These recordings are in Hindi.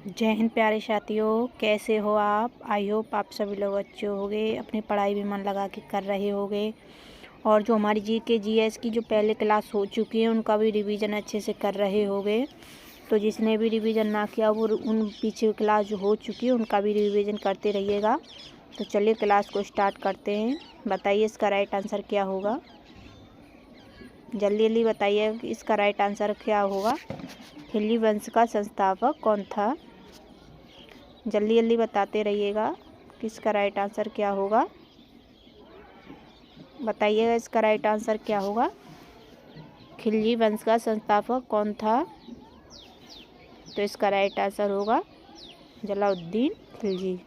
जय हिंद प्यारे साथियों, कैसे हो आप। आई होप आप सभी लोग अच्छे होंगे, अपनी पढ़ाई भी मन लगा के कर रहे होंगे। और जो हमारी जीके जीएस की जो पहले क्लास हो चुकी है उनका भी रिवीजन अच्छे से कर रहे होंगे। तो जिसने भी रिवीजन ना किया वो उन पीछे क्लास जो हो चुकी है उनका भी रिवीजन करते रहिएगा। तो चलिए क्लास को स्टार्ट करते हैं। बताइए इसका राइट आंसर क्या होगा। जल्दी जल्दी बताइए इसका राइट आंसर क्या होगा। खिल्जी वंश का संस्थापक कौन था। जल्दी जल्दी बताते रहिएगा कि इसका राइट आंसर क्या होगा। बताइएगा इसका राइट आंसर क्या होगा। खिल्जी वंश का संस्थापक कौन था। तो इसका राइट आंसर होगा जलालुद्दीन खिलजी।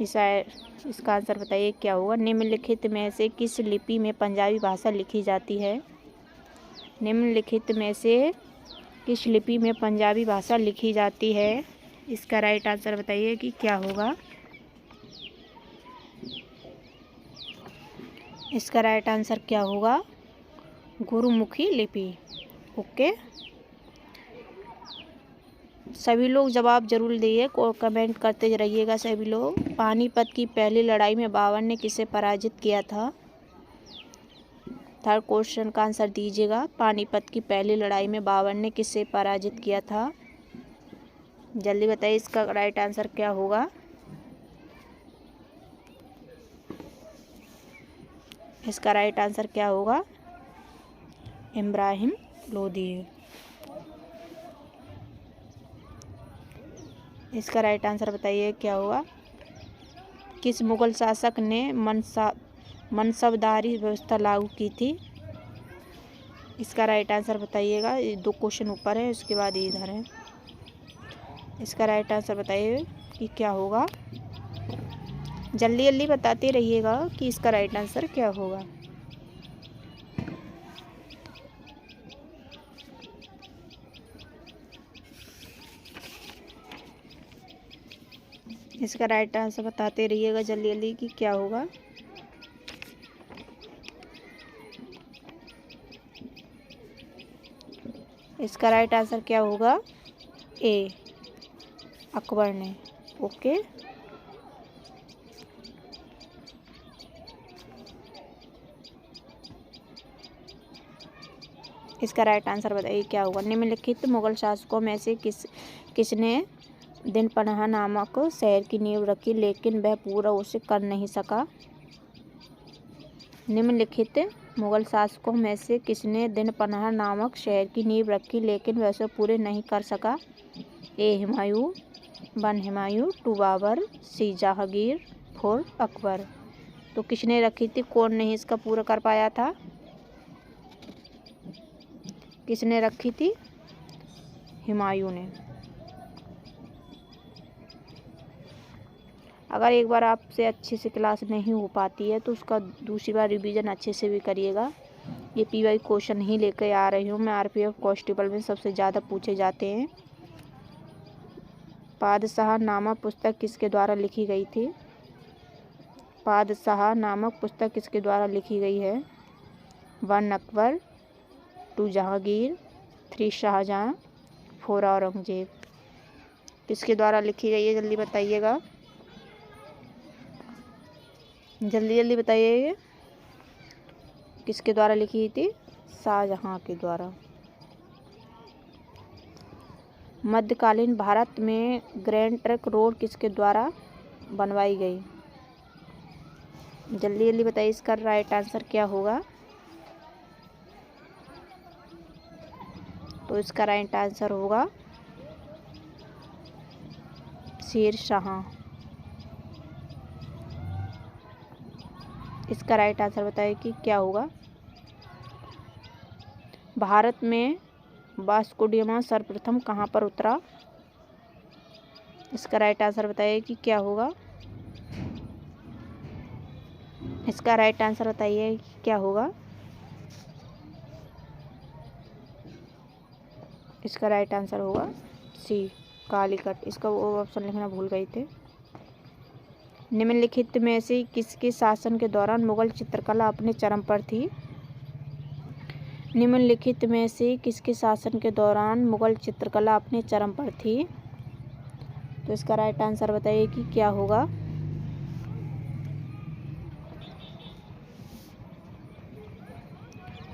इसका आंसर बताइए क्या होगा। निम्नलिखित में से किस लिपि में पंजाबी भाषा लिखी जाती है। निम्नलिखित में से किस लिपि में पंजाबी भाषा लिखी जाती है। इसका राइट आंसर बताइए कि क्या होगा। इसका राइट आंसर क्या होगा। गुरुमुखी लिपि। ओके, सभी लोग जवाब जरूर दिए और कमेंट करते रहिएगा सभी लोग। पानीपत की पहली लड़ाई में बाबर ने किसे पराजित किया था। थर्ड क्वेश्चन का आंसर दीजिएगा। पानीपत की पहली लड़ाई में बाबर ने किसे पराजित किया था। जल्दी बताइए इसका राइट आंसर क्या होगा। इसका राइट आंसर क्या होगा। इब्राहिम लोदी। इसका राइट आंसर बताइए क्या होगा। किस मुगल शासक ने मनसबदारी व्यवस्था लागू की थी। इसका राइट आंसर बताइएगा। ये दो क्वेश्चन ऊपर है, उसके बाद इधर है। इसका राइट आंसर बताइए कि क्या होगा। जल्दी जल्दी बताते रहिएगा कि इसका राइट आंसर क्या होगा। इसका राइट आंसर बताते रहिएगा जल्दी जल्दी कि क्या होगा। इसका राइट आंसर क्या होगा। ए, अकबर ने। ओके, इसका राइट आंसर बताइए क्या होगा। निम्नलिखित मुगल शासकों में से किसने दिनपनह नामक शहर की नींव रखी लेकिन वह पूरा उसे कर नहीं सका। निम्नलिखित मुगल शासकों में से किसने दिनपनह नामक शहर की नींव रखी लेकिन वह उसे पूरे नहीं कर सका। A, Humayun. One, Humayun. Two, Babar. C, Jahangir. Four, Akbar. तो किसने रखी थी, कौन नहीं इसका पूरा कर पाया था। किसने रखी थी। हुमायूं ने। अगर एक बार आपसे अच्छे से क्लास नहीं हो पाती है तो उसका दूसरी बार रिवीजन अच्छे से भी करिएगा। ये पीवाई क्वेश्चन ही लेकर आ रही हूँ मैं। आरपीएफ कांस्टेबल में सबसे ज़्यादा पूछे जाते हैं। पादशाह नामक पुस्तक किसके द्वारा लिखी गई थी। पादशाह नामक पुस्तक किसके द्वारा लिखी गई है। 1, अकबर। 2, जहांगीर। 3, शाहजहां। 4, औरंगजेब। किसके द्वारा लिखी गई है, जल्दी बताइएगा। जल्दी जल्दी बताइए किसके द्वारा लिखी थी। शाहजहां के द्वारा। मध्यकालीन भारत में ग्रैंड ट्रंक रोड किसके द्वारा बनवाई गई। जल्दी जल्दी बताइए इसका राइट आंसर क्या होगा। तो इसका राइट आंसर होगा शेर शाह। इसका राइट आंसर बताइए कि क्या होगा। भारत में वास्को डी गामा सर्वप्रथम कहाँ पर उतरा। इसका राइट आंसर बताइए कि क्या होगा। इसका राइट आंसर बताइए कि क्या होगा। इसका राइट आंसर होगा सी, कालीकट। इसका वो ऑप्शन लिखना भूल गए थे। निम्नलिखित में से किसके शासन के दौरान मुगल चित्रकला अपने चरम पर थी। निम्नलिखित में से किसके शासन के दौरान मुगल चित्रकला अपने चरम पर थी? तो इसका राइट आंसर बताइए कि क्या होगा।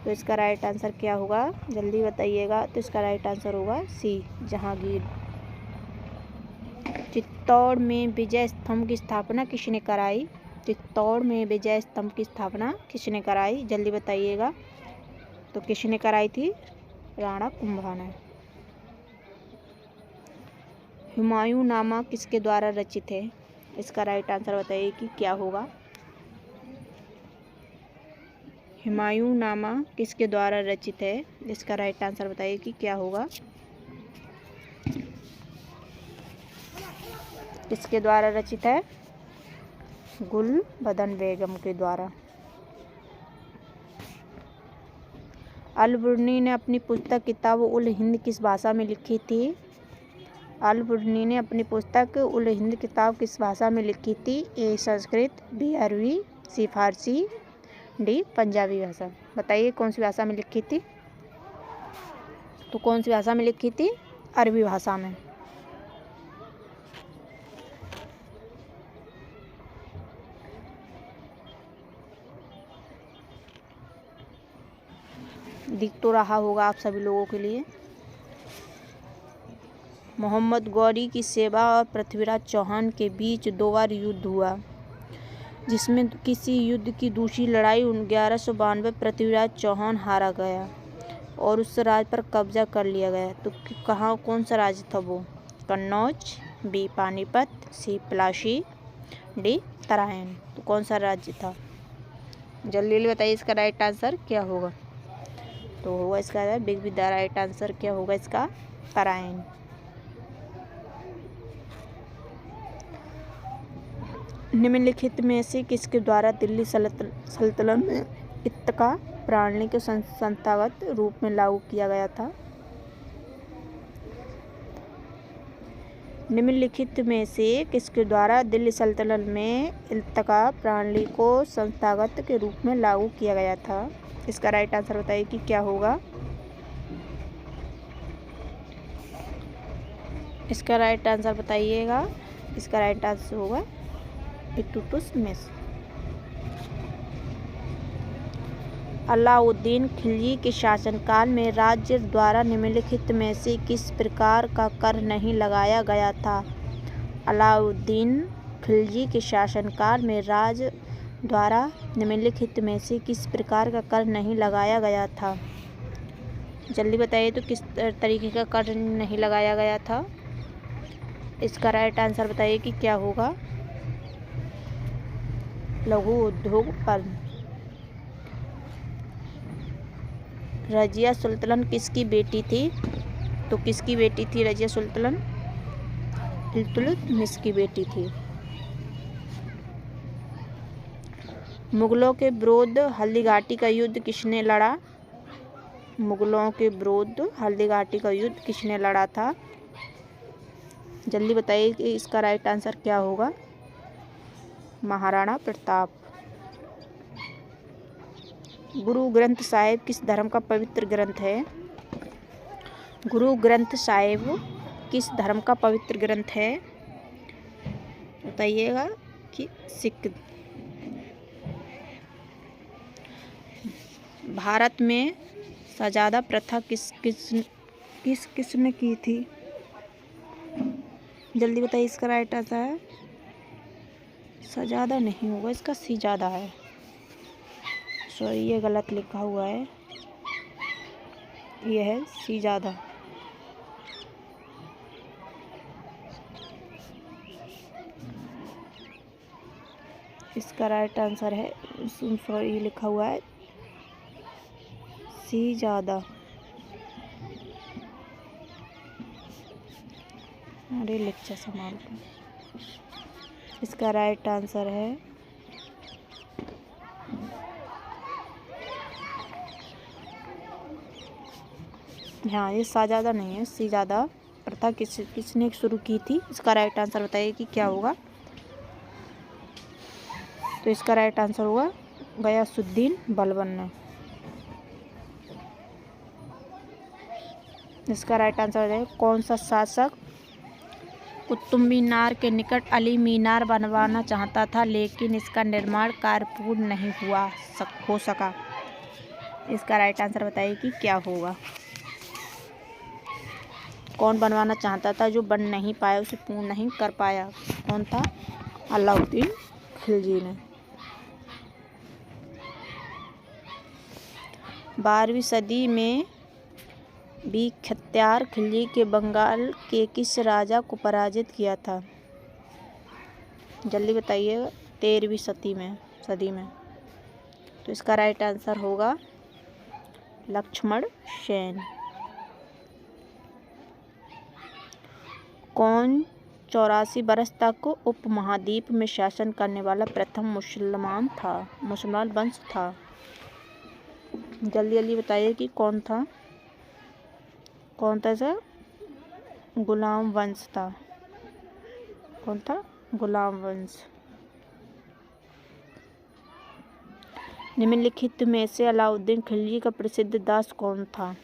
तो इसका राइट आंसर क्या होगा, जल्दी बताइएगा। तो इसका राइट आंसर होगा सी, जहांगीर। चित्तौड़ में विजय स्तंभ की स्थापना किसने कराई? चित्तौड़ में विजय स्तंभ की स्थापना किसने कराई, जल्दी बताइएगा। तो किसने कराई थी? राणा कुंभा ने। हुमायूंनामा किसके द्वारा रचित है? इसका राइट आंसर बताइए कि क्या होगा। हुमायूंनामा किसके द्वारा रचित है? इसका राइट आंसर बताइए कि क्या होगा। किसके द्वारा रचित है? गुलबदन बेगम के द्वारा। अल-बुर्नी ने अपनी पुस्तक किताब उल हिंद किस भाषा में लिखी थी? अल-बुर्नी ने अपनी पुस्तक उल हिंद किताब किस भाषा में लिखी थी? ए संस्कृत, बी अरबी, सी फारसी, डी पंजाबी भाषा। बताइए कौन सी भाषा में लिखी थी? तो कौन सी भाषा में लिखी थी? अरबी भाषा में। दिख तो रहा होगा आप सभी लोगों के लिए। मोहम्मद गौरी की सेवा और पृथ्वीराज चौहान के बीच 2 बार युद्ध हुआ, जिसमें किसी युद्ध की दूसरी लड़ाई 1192 पृथ्वीराज चौहान हारा गया और उस राज्य पर कब्जा कर लिया गया। तो कहाँ, कौन सा राज्य था वो? कन्नौज, बी पानीपत, सी प्लासी, डी तराइन। तो कौन सा राज्य था? जल्दी बताइए इसका राइट आंसर क्या होगा। तो होगा इसका big be the right answer क्या होगा इसका? तराइन। निम्नलिखित में से किसके द्वारा दिल्ली सल्तनत में इत्तका प्रणाली को संस्थागत रूप में लागू किया गया था? निम्नलिखित में से किसके द्वारा दिल्ली सल्तनत में इत्तका प्रणाली को संस्थागत के रूप में लागू किया गया था? इसका राइट आंसर बताइए कि क्या होगा। इसका राइट आंसर बताइएगा। इसका राइट आंसर होगा इल्तुतमिश। अलाउद्दीन खिलजी के शासनकाल में राज्य द्वारा निम्नलिखित में से किस प्रकार का कर नहीं लगाया गया था? अलाउद्दीन खिलजी के शासनकाल में राज्य द्वारा निम्नलिखित में से किस प्रकार का कर नहीं लगाया गया था? जल्दी बताइए तो किस तरीके का कर नहीं लगाया गया था? इसका राइट आंसर बताइए कि क्या होगा। लघु उद्योग पर। रजिया सुल्तान किसकी बेटी थी? तो किसकी बेटी थी रजिया सुल्तान? इल्तुतमिश की बेटी थी। मुगलों के विरुद्ध हल्दीघाटी का युद्ध किसने लड़ा? मुगलों के विरुद्ध हल्दीघाटी का युद्ध किसने लड़ा था? जल्दी बताइए कि इसका राइट आंसर क्या होगा। महाराणा प्रताप। गुरु ग्रंथ साहिब किस धर्म का पवित्र ग्रंथ है? गुरु ग्रंथ साहिब किस धर्म का पवित्र ग्रंथ है? बताइएगा कि सिख। भारत में सजादा प्रथा किसने की थी? जल्दी बताइए इसका राइट आंसर है। सजादा नहीं होगा, इसका सिजादा है। सॉरी, ये गलत लिखा हुआ है, यह है सिजादा। इसका राइट आंसर है, सॉरी, ये लिखा हुआ है सिजादा। अरे लेक्चर संभाल कर। इसका राइट आंसर है हाँ, ये साजादा नहीं है, सिजादा प्रथा किसने शुरू की थी? इसका राइट आंसर बताइए कि क्या होगा। तो इसका राइट आंसर होगा गयासुद्दीन बलबन ने। इसका राइट आंसर है कौन सा शासक कुतुब मीनार के निकट अली मीनार बनवाना चाहता था लेकिन इसका निर्माण कार्य पूर्ण नहीं हो सका। इसका राइट आंसर बताइए कि क्या होगा। कौन बनवाना चाहता था जो बन नहीं पाया, उसे पूर्ण नहीं कर पाया? कौन था? अलाउद्दीन खिलजी ने। 12वीं सदी में भी खत्यार खिलजी के बंगाल के किस राजा को पराजित किया था? जल्दी बताइए। 13वीं सदी में। तो इसका राइट आंसर होगा लक्ष्मण सेन। कौन 84 वर्ष तक उपमहाद्वीप में शासन करने वाला प्रथम मुसलमान वंश था? जल्दी जल्दी बताइए कि कौन था सर? गुलाम वंश था। कौन था? गुलाम वंश। निम्नलिखित में से अलाउद्दीन खिलजी का प्रसिद्ध दास कौन था?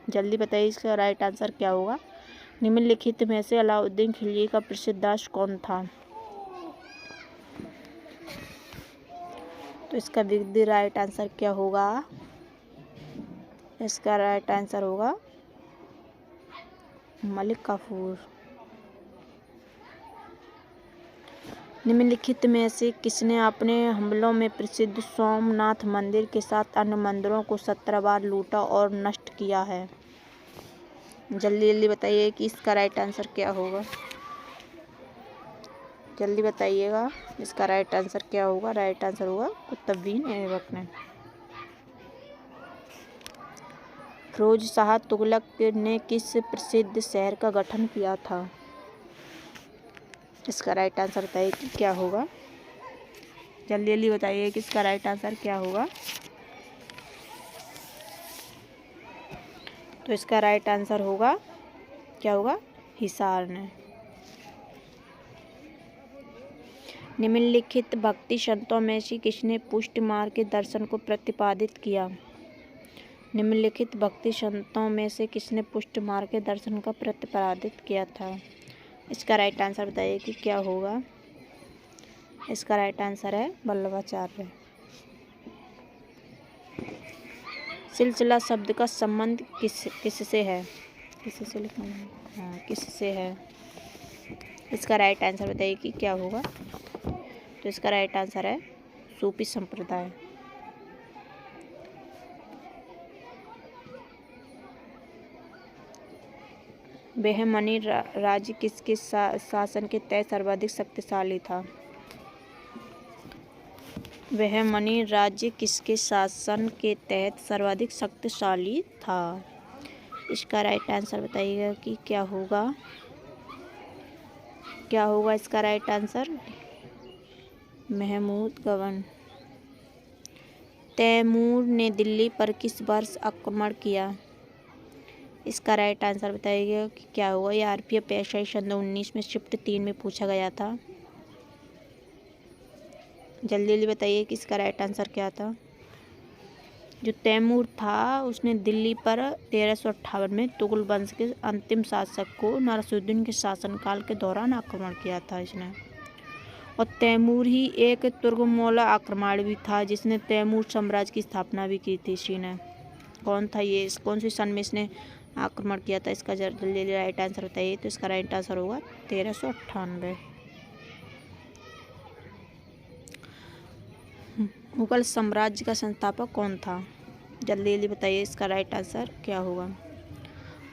जल्दी बताइए इसका राइट आंसर क्या होगा। निम्नलिखित में से अलाउद्दीन खिलजी का प्रसिद्ध दास कौन था? तो इसका राइट आंसर क्या होगा? इसका राइट आंसर होगा मलिक काफूर। निम्नलिखित में से किसने अपने हमलों में प्रसिद्ध सोमनाथ मंदिर के साथ अन्य मंदिरों को 17 बार लूटा और नष्ट किया है? जल्दी जल्दी बताइए कि इसका राइट आंसर क्या होगा। जल्दी बताइएगा इसका राइट आंसर क्या होगा। राइट आंसर होगा कुतुबुद्दीन ऐबक ने। फिरोज शाह तुगलक ने किस प्रसिद्ध शहर का गठन किया था? इसका राइट आंसर बताइए कि क्या होगा। जल्दी जल्दी बताइए कि इसका राइट आंसर क्या होगा। तो इसका राइट आंसर होगा क्या होगा? हिसार ने। निम्नलिखित भक्ति संतों में से किसने पुष्ट मार्ग के दर्शन को प्रतिपादित किया? निम्नलिखित भक्ति संतों में से किसने पुष्ट मार्ग के दर्शन का प्रतिपादित किया था? इसका राइट आंसर बताइए कि क्या होगा। इसका राइट आंसर है वल्लभाचार्य। सिलसिला शब्द का संबंध किससे है? किससे लिखना है? हाँ, किससे है? इसका राइट आंसर बताइए कि क्या होगा। तो इसका राइट आंसर है सूफी संप्रदाय। बहमनी राज्य किसके शासन के तहत सर्वाधिक शक्तिशाली था? बहमनी राज्य किसके शासन के तहत सर्वाधिक शक्तिशाली था? इसका राइट आंसर बताइएगा कि क्या होगा। क्या होगा इसका राइट आंसर? महमूद गगन। तैमूर ने दिल्ली पर किस वर्ष आक्रमण किया? इसका राइट आंसर बताइएगा कि क्या होगा। ये RPF SI सन 19 में शिफ्ट 3 में पूछा गया था। जल्दी जल्दी बताइए कि इसका राइट आंसर क्या था। जो तैमूर था उसने दिल्ली पर 1358 में तुगल वंश के अंतिम शासक को नरसुद्दीन के शासनकाल के दौरान आक्रमण किया था इसने। और तैमूर ही एक तुर्कमोला आक्रमण भी था जिसने तैमूर साम्राज्य की स्थापना भी की थी इसी ने। कौन था ये? कौन सी सन में इसने आक्रमण किया था? इसका जल्दी राइट आंसर बताइए। तो इसका राइट आंसर होगा 1398। मुगल साम्राज्य का संस्थापक कौन था? जल्दी जल्दी बताइए इसका राइट आंसर क्या होगा।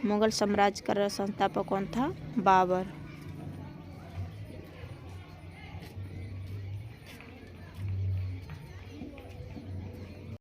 मुगल साम्राज्य का संस्थापक कौन था? बाबर।